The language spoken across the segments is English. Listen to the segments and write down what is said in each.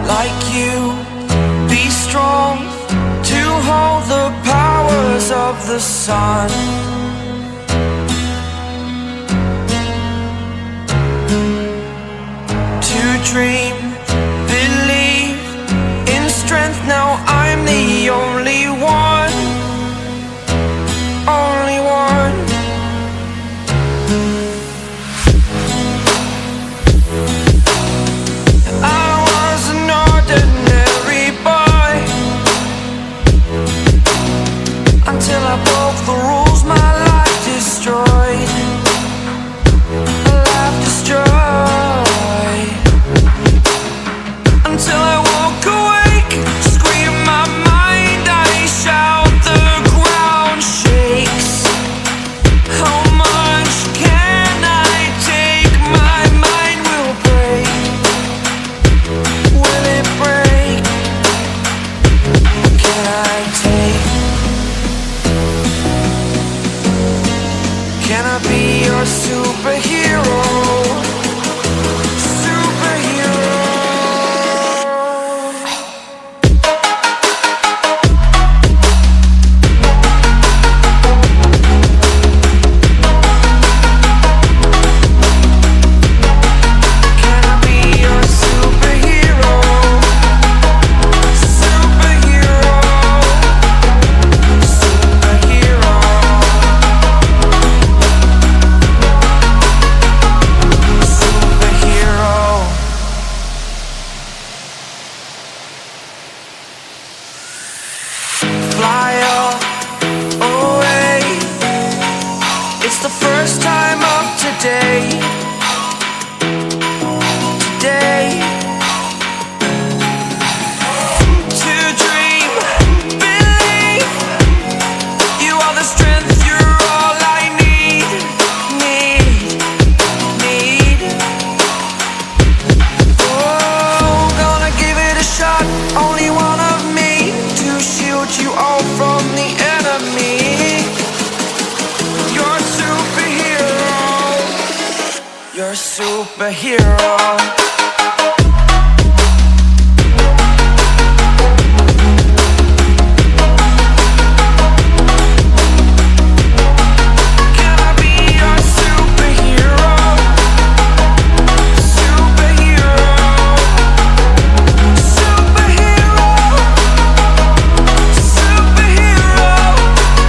like you, be strong to hold the powers of the sun. To dream, believe in strength. Now I'm the only one, only one. I was an ordinary boy until I broke the rules. My life destroyed, a life destroyed. Until I woke awake, scream my mind, I shout, the ground shakes. How much can I take? My mind will break. Will it break? Can I take? Can I be your superhero? Fly away. It's the first time of today. Today. To dream, believe. You are the strength, you're all I need. Need. Oh, gonna give it a shot. Only one of me to shield you all from the enemy. You're a superhero. You're a superhero. Can I be your superhero? Superhero. Superhero. Superhero.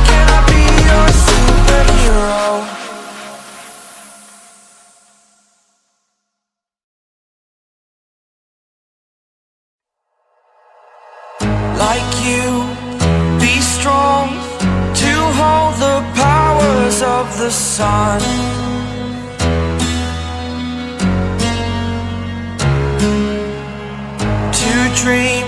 Can I be your superhero? Like you, be strong to hold the powers of the sun. To dream,